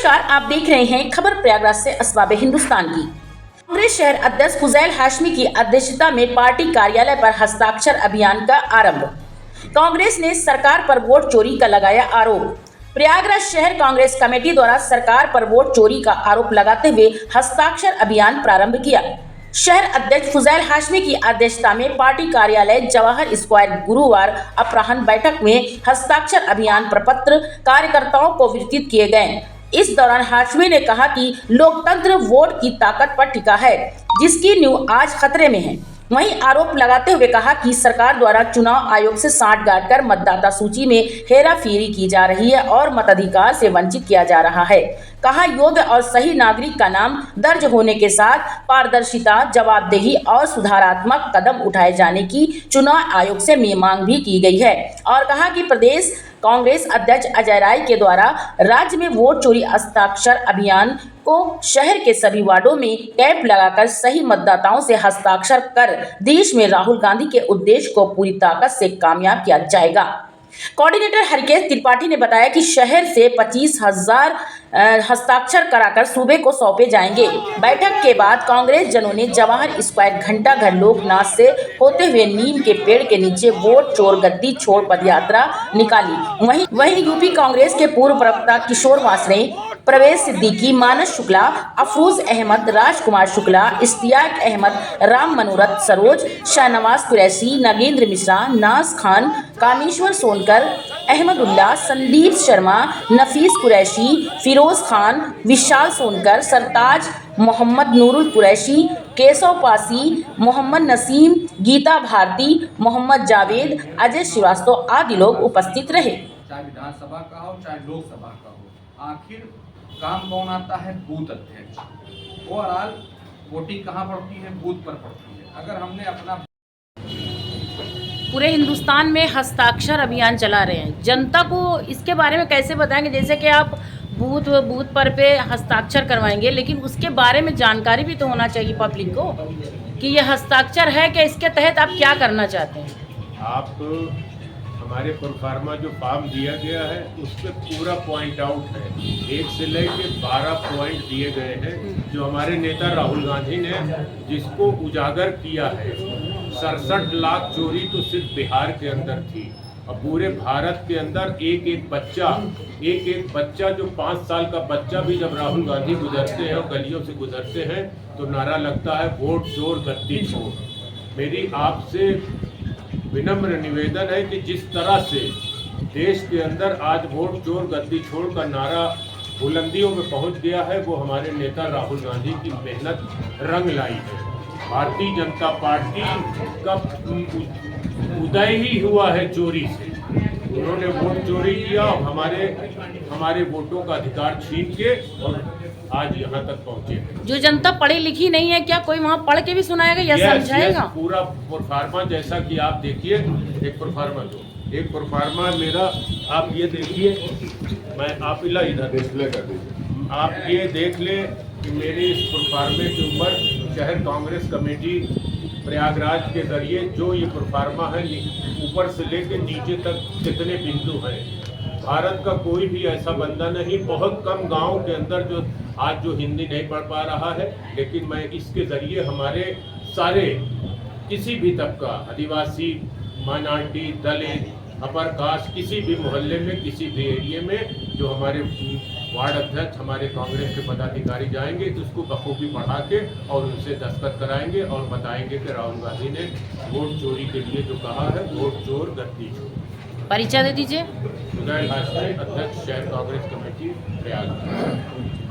नमस्कार, आप देख रहे हैं खबर प्रयागराज से असबाब हिंदुस्तान की। कांग्रेस शहर अध्यक्ष फुजैल हाशमी की अध्यक्षता में पार्टी कार्यालय पर हस्ताक्षर अभियान का आरंभ। कांग्रेस ने सरकार पर वोट चोरी का लगाया आरोप। प्रयागराज शहर कांग्रेस कमेटी द्वारा सरकार पर वोट चोरी का आरोप लगाते हुए हस्ताक्षर अभियान प्रारंभ किया। शहर अध्यक्ष फुजैल हाशमी की अध्यक्षता में पार्टी कार्यालय जवाहर स्क्वायर गुरुवार अपराह्न बैठक में हस्ताक्षर अभियान प्रपत्र कार्यकर्ताओं को वितरित किए गए। इस दौरान हाशमी ने कहा कि लोकतंत्र वोट की ताकत पर टिका है, जिसकी नींव आज खतरे में है। वहीं आरोप लगाते हुए कहा कि सरकार द्वारा चुनाव आयोग से सांठगांठ कर मतदाता सूची में हेराफेरी की जा रही है और मताधिकार से वंचित किया जा रहा है। कहा, योग्य और सही नागरिक का नाम दर्ज होने के साथ पारदर्शिता, जवाबदेही और सुधारात्मक कदम उठाए जाने की चुनाव आयोग से मांग भी की गई है। और कहा कि प्रदेश कांग्रेस अध्यक्ष अजय राय के द्वारा राज्य में वोट चोरी हस्ताक्षर अभियान को शहर के सभी वार्डों में कैंप लगाकर सही मतदाताओं से हस्ताक्षर कर देश में राहुल गांधी के उद्देश्य को पूरी ताकत से कामयाब किया जाएगा। कोऑर्डिनेटर हरकेश त्रिपाठी ने बताया कि शहर से 25,000 हस्ताक्षर कराकर सूबे को सौंपे जाएंगे। बैठक के बाद कांग्रेस जनों ने जवाहर स्क्वायर घंटा घर लोकनाथ से होते हुए नीम के पेड़ के नीचे वोट चोर गद्दी छोड़ पदयात्रा निकाली। वहीं यूपी कांग्रेस के पूर्व प्रवक्ता किशोर वासने, प्रवेश सिद्दीकी, मानस शुक्ला, अफरोज अहमद, राजकुमार शुक्ला, इश्तियाक अहमद, राम मनोरथ सरोज, शाहनवाज कुरैशी, नगेंद्र मिश्रा, नाज खान, कामेश्वर सोनकर, अहमदुल्ला, संदीप शर्मा, नफीस कुरैशी, फिरोज खान, विशाल सोनकर, सरताज, मोहम्मद नूरुल कुरैशी, केशव पासी, मोहम्मद नसीम, गीता भारती, मोहम्मद जावेद, अजय श्रीवास्तव आदि लोग उपस्थित रहे। चाहे विधानसभा का हो चाहे लोकसभा का हो, आखिर काम कौन आता है? बूथ अध्यक्ष। ओवरऑल वोटिंग कहाँ पड़ती है? बूथ पर पड़ती है। अगर हमने अपना पूरे हिंदुस्तान में हस्ताक्षर अभियान चला रहे हैं, जनता को इसके बारे में कैसे बताएंगे? जैसे कि आप बूथ पर पे हस्ताक्षर करवाएंगे, लेकिन उसके बारे में जानकारी भी तो होना चाहिए पब्लिक को कि ये हस्ताक्षर है कि इसके तहत आप क्या करना चाहते हैं। आप हमारे प्रोफार्मा जो फॉर्म दिया गया है उस पर पूरा पॉइंट आउट है, 1 से लेके 12 पॉइंट दिए गए हैं जो हमारे नेता राहुल गांधी ने जिसको उजागर किया है। 67 लाख चोरी तो सिर्फ बिहार के अंदर थी और पूरे भारत के अंदर एक एक बच्चा जो 5 साल का बच्चा भी जब राहुल गांधी गुजरते हैं और गलियों से गुजरते हैं तो नारा लगता है वोट चोर गद्दी छोड़। मेरी आपसे विनम्र निवेदन है कि जिस तरह से देश के अंदर आज वोट चोर गद्दी छोड़ का नारा बुलंदियों में पहुंच गया है, वो हमारे नेता राहुल गांधी की मेहनत रंग लाई है। भारतीय जनता पार्टी का उदय ही हुआ है चोरी से। उन्होंने वोट चोरी किया और हमारे वोटों का अधिकार छीन के और आज यहाँ तक पहुँचे। जो जनता पढ़ी लिखी नहीं है, क्या कोई वहाँ पढ़ के भी सुनाएगा या समझाएगा? पूरा प्रोफार्मा जैसा कि आप देखिए, एक प्रोफार्मा मेरा आप ये देखिए, मैं आप इधर डिस्प्ले कर दीजिए, आप ये देख ले कि मेरे इस प्रोफार्मे के ऊपर शहर कांग्रेस कमेटी प्रयागराज के जरिए जो ये प्रोफार्मा है ऊपर से लेकर नीचे तक कितने बिंदु हैं। भारत का कोई भी ऐसा बंदा नहीं, बहुत कम गांव के अंदर जो आज जो हिंदी नहीं पढ़ पा रहा है, लेकिन मैं इसके जरिए हमारे सारे किसी भी तबका, आदिवासी, माइनॉरिटी, दलित, अपर कास्ट, किसी भी मोहल्ले में, किसी भी एरिया में जो हमारे वार्ड अध्यक्ष, हमारे कांग्रेस के पदाधिकारी जाएंगे तो उसको बखूबी पढ़ा के और उनसे दस्तखत कराएंगे और बताएंगे कि राहुल गांधी ने वोट चोरी के लिए जो कहा है वोट चोर गद्दी छोड़। परिचय दे दीजिए। फुजैल हाशमी, अध्यक्ष शहर कांग्रेस कमेटी प्रयागराज।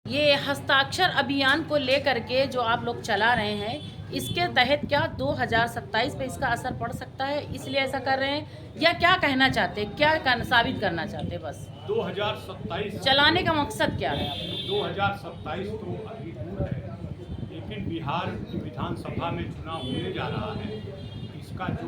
ये हस्ताक्षर अभियान को लेकर के जो आप लोग चला रहे हैं, इसके तहत क्या 2027 पे इसका असर पड़ सकता है, इसलिए ऐसा कर रहे हैं या क्या कहना चाहते हैं, क्या साबित करना चाहते हैं? बस 2027 चलाने का मकसद क्या है? 2027 तो अभी दूर है, लेकिन बिहार विधानसभा में चुनाव होने जा रहा है। इसका जो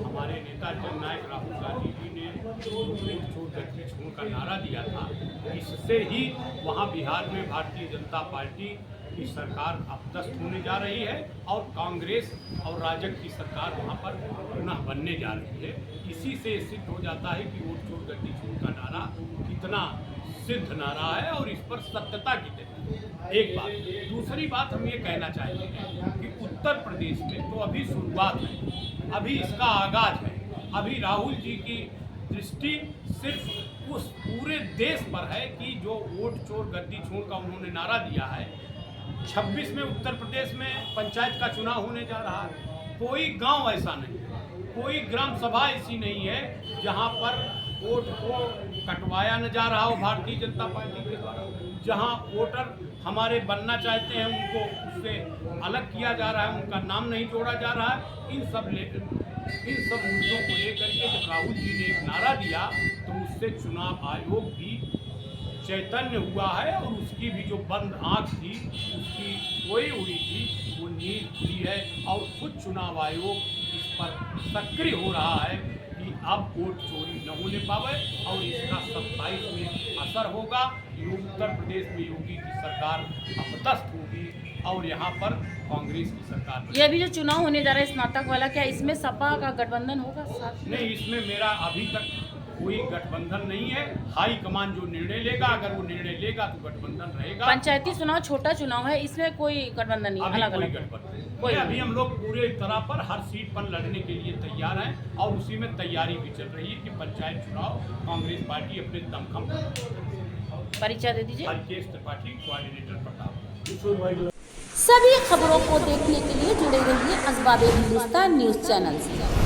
हमारे नेता जननायक राहुल गांधी जी ने वोट चोर गद्दी छोड़ का नारा दिया था, इससे ही वहाँ बिहार में भारतीय जनता पार्टी की सरकार अपदस्थ होने जा रही है और कांग्रेस और राजग की सरकार वहाँ पर पुनः बनने जा रही है। इसी से सिद्ध हो जाता है कि वोट चोर गद्दी चोर का नारा कितना सिद्ध नारा है और इस पर सत्यता कितनी। एक बात, दूसरी बात हम ये कहना चाहेंगे कि उत्तर प्रदेश में तो अभी शुरुआत है, अभी इसका आगाज है। अभी राहुल जी की दृष्टि सिर्फ उस पूरे देश पर है कि जो वोट चोर गद्दी चोर का उन्होंने नारा दिया है। 26 में उत्तर प्रदेश में पंचायत का चुनाव होने जा रहा है। कोई गांव ऐसा नहीं, कोई ग्राम सभा ऐसी नहीं है जहां पर वोट को कटवाया न जा रहा हो भारतीय जनता पार्टी के द्वारा। जहां वोटर हमारे बनना चाहते हैं उनको उससे अलग किया जा रहा है, उनका नाम नहीं जोड़ा जा रहा है। इन सब मुद्दों को लेकर के जब राहुल जी ने एक नारा दिया तो उससे चुनाव आयोग भी चैतन्य हुआ है और उसकी भी जो बंद आंख थी उसकी सोई हुई थी वो नींद खुली है और खुद चुनाव आयोग इस पर सक्रिय हो रहा है कि अब वोट चोरी न होने पावे और इसका 27 में असर होगा। उत्तर प्रदेश में योगी की सरकार अपदस्थ होगी और यहाँ पर कांग्रेस की सरकार। ये अभी जो चुनाव होने जा रहा है स्नातक वाला, क्या इसमें सपा का गठबंधन होगा साथ? नहीं, इसमें मेरा अभी तक कोई गठबंधन नहीं है। हाई कमान जो निर्णय लेगा, अगर वो निर्णय लेगा तो गठबंधन रहेगा। पंचायती चुनाव छोटा चुनाव है, इसमें कोई गठबंधन नहीं, अलग अलग गठबंधन कोई अभी हम लोग पूरे तरह पर हर सीट पर लड़ने के लिए तैयार हैं और उसी में तैयारी भी चल रही है कि पंचायत चुनाव कांग्रेस पार्टी अपने दमखम पर। परिचय दे दीजिए। हरकेश त्रिपाठी, कोऑर्डिनेटर प्रताप। सभी खबरों को देखने के लिए जुड़े रहिए असबाबे हिंदुस्तान न्यूज चैनल से।